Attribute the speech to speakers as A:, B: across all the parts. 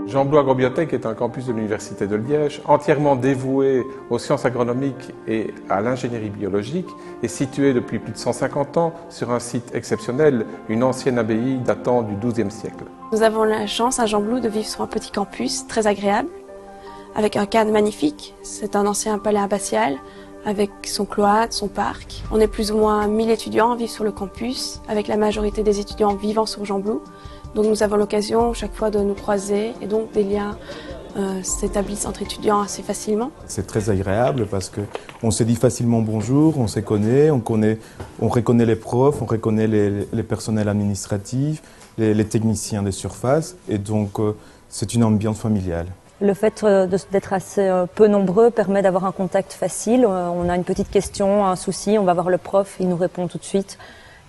A: Jean-Blou Agrobiotech est un campus de l'Université de Liège, entièrement dévoué aux sciences agronomiques et à l'ingénierie biologique, et situé depuis plus de 150 ans sur un site exceptionnel, une ancienne abbaye datant du XIIe siècle.
B: Nous avons la chance à Jean-Blou de vivre sur un petit campus très agréable, avec un cadre magnifique. C'est un ancien palais abbatial, avec son cloître, son parc. On est plus ou moins 1000 étudiants à vivre sur le campus, avec la majorité des étudiants vivant sur Jean-Blou. Donc nous avons l'occasion chaque fois de nous croiser et donc des liens s'établissent entre étudiants assez facilement.
C: C'est très agréable parce qu'on se dit facilement bonjour, on se connaît, on reconnaît les profs, on reconnaît les personnels administratifs, les techniciens de surface et donc c'est une ambiance familiale.
D: Le fait d'être assez peu nombreux permet d'avoir un contact facile. On a une petite question, un souci, on va voir le prof, il nous répond tout de suite.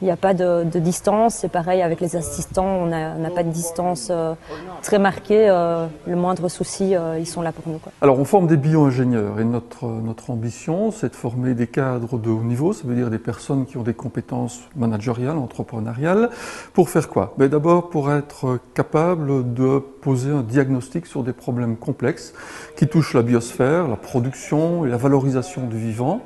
D: Il n'y a pas de distance, c'est pareil avec les assistants, on n'a pas de distance très marquée. Le moindre souci, ils sont là pour nous, quoi.
E: Alors on forme des bio-ingénieurs et notre ambition c'est de former des cadres de haut niveau, ça veut dire des personnes qui ont des compétences managériales, entrepreneuriales. Pour faire quoi? D'abord pour être capable de poser un diagnostic sur des problèmes complexes qui touchent la biosphère, la production et la valorisation du vivant.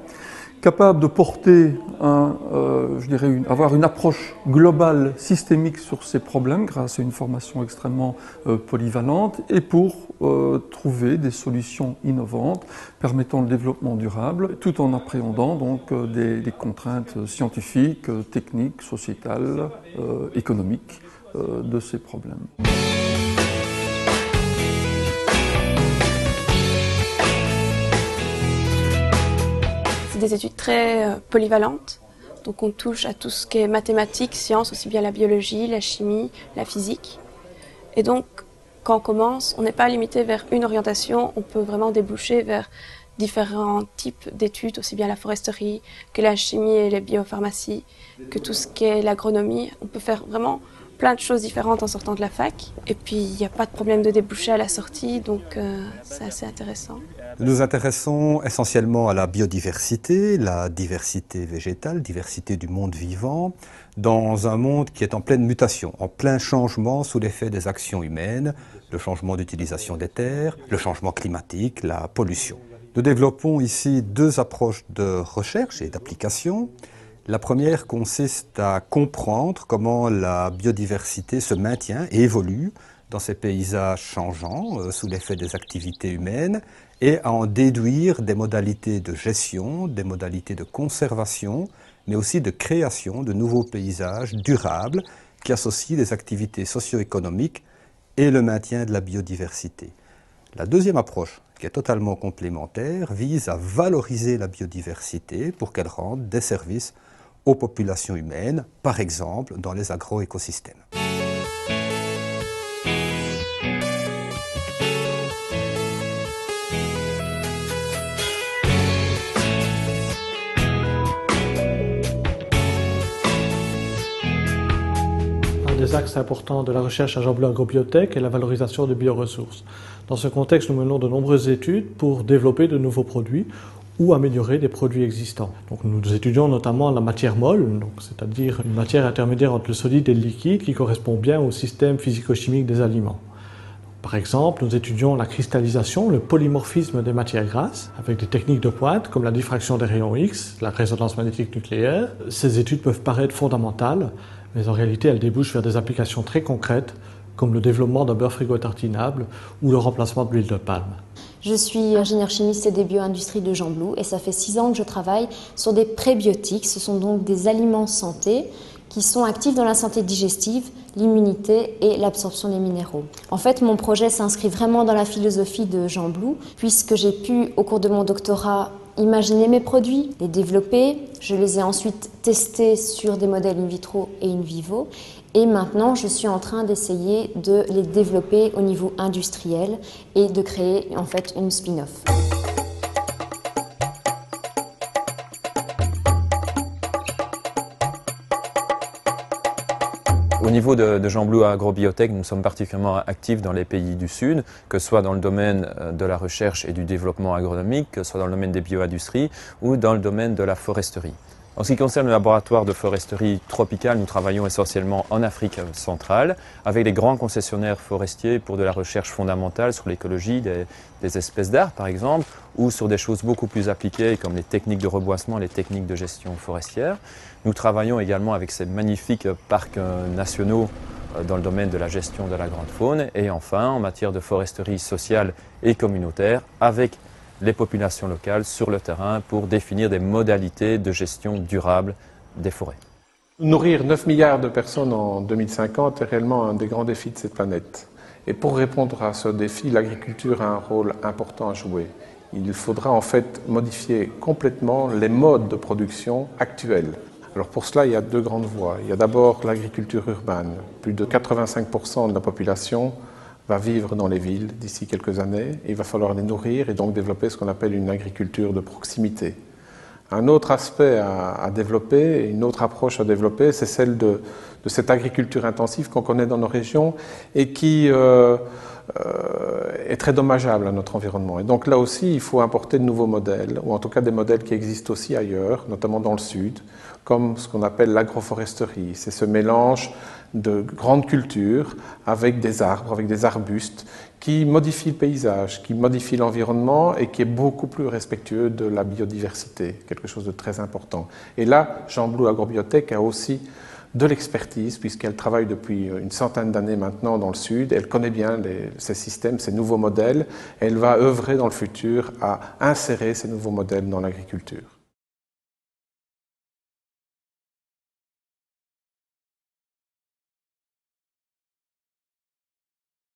E: Capable de porter avoir une approche globale, systémique sur ces problèmes grâce à une formation extrêmement polyvalente et pour trouver des solutions innovantes permettant le développement durable tout en appréhendant donc des contraintes scientifiques, techniques, sociétales, économiques de ces problèmes.
B: C'est des études très polyvalentes, donc on touche à tout ce qui est mathématiques, sciences, aussi bien la biologie, la chimie, la physique. Et donc, quand on commence, on n'est pas limité vers une orientation, on peut vraiment déboucher vers différents types d'études, aussi bien la foresterie que la chimie et les biopharmacies, que tout ce qui est l'agronomie. On peut faire vraiment plein de choses différentes en sortant de la fac. Et puis, il n'y a pas de problème de déboucher à la sortie, donc c'est assez intéressant.
F: Nous nous intéressons essentiellement à la biodiversité, la diversité végétale, diversité du monde vivant, dans un monde qui est en pleine mutation, en plein changement sous l'effet des actions humaines, le changement d'utilisation des terres, le changement climatique, la pollution. Nous développons ici deux approches de recherche et d'application. La première consiste à comprendre comment la biodiversité se maintient et évolue dans ces paysages changeants sous l'effet des activités humaines et à en déduire des modalités de gestion, des modalités de conservation, mais aussi de création de nouveaux paysages durables qui associent les activités socio-économiques et le maintien de la biodiversité. La deuxième approche, qui est totalement complémentaire, vise à valoriser la biodiversité pour qu'elle rende des services aux populations humaines, par exemple dans les agroécosystèmes.
G: Un des axes importants de la recherche à Jean-Blou Agrobiotech est la valorisation de bioressources. Dans ce contexte, nous menons de nombreuses études pour développer de nouveaux produits ou améliorer des produits existants. Donc, nous étudions notamment la matière molle, c'est-à-dire une matière intermédiaire entre le solide et le liquide qui correspond bien au système physico-chimique des aliments. Par exemple, nous étudions la cristallisation, le polymorphisme des matières grasses, avec des techniques de pointe comme la diffraction des rayons X, la résonance magnétique nucléaire. Ces études peuvent paraître fondamentales, mais en réalité elles débouchent vers des applications très concrètes, comme le développement d'un beurre frigo-tartinable ou le remplacement de l'huile de palme.
H: Je suis ingénieure chimiste et des bio-industries de Jean-Blou et ça fait 6 ans que je travaille sur des prébiotiques. Ce sont donc des aliments santé qui sont actifs dans la santé digestive, l'immunité et l'absorption des minéraux. En fait, mon projet s'inscrit vraiment dans la philosophie de Jean-Blou puisque j'ai pu, au cours de mon doctorat, imaginer mes produits, les développer. Je les ai ensuite testés sur des modèles in vitro et in vivo. Et maintenant, je suis en train d'essayer de les développer au niveau industriel et de créer en fait une spin-off.
I: Au niveau de Jean Blou Agrobiotech, nous sommes particulièrement actifs dans les pays du Sud, que ce soit dans le domaine de la recherche et du développement agronomique, que ce soit dans le domaine des bioindustries ou dans le domaine de la foresterie. En ce qui concerne le laboratoire de foresterie tropicale, nous travaillons essentiellement en Afrique centrale avec des grands concessionnaires forestiers pour de la recherche fondamentale sur l'écologie des espèces d'arbres par exemple, ou sur des choses beaucoup plus appliquées comme les techniques de reboisement, les techniques de gestion forestière. Nous travaillons également avec ces magnifiques parcs nationaux dans le domaine de la gestion de la grande faune et enfin en matière de foresterie sociale et communautaire avec les populations locales sur le terrain pour définir des modalités de gestion durable des forêts.
A: Nourrir 9 milliards de personnes en 2050 est réellement un des grands défis de cette planète. Et pour répondre à ce défi, l'agriculture a un rôle important à jouer. Il faudra en fait modifier complètement les modes de production actuels. Alors pour cela, il y a deux grandes voies. Il y a d'abord l'agriculture urbaine. Plus de 85% de la population va vivre dans les villes d'ici quelques années. Il va falloir les nourrir et donc développer ce qu'on appelle une agriculture de proximité. Un autre aspect à développer, une autre approche à développer, c'est celle de cette agriculture intensive qu'on connaît dans nos régions et qui est très dommageable à notre environnement. Et donc là aussi, il faut importer de nouveaux modèles, ou en tout cas des modèles qui existent aussi ailleurs, notamment dans le sud, comme ce qu'on appelle l'agroforesterie. C'est ce mélange de grandes cultures avec des arbres, avec des arbustes, qui modifient le paysage, qui modifient l'environnement et qui est beaucoup plus respectueux de la biodiversité, quelque chose de très important. Et là, Jean Blou Agrobiotech a aussi de l'expertise, puisqu'elle travaille depuis une centaine d'années maintenant dans le Sud. Elle connaît bien ces systèmes, ces nouveaux modèles. Elle va œuvrer dans le futur à insérer ces nouveaux modèles dans l'agriculture.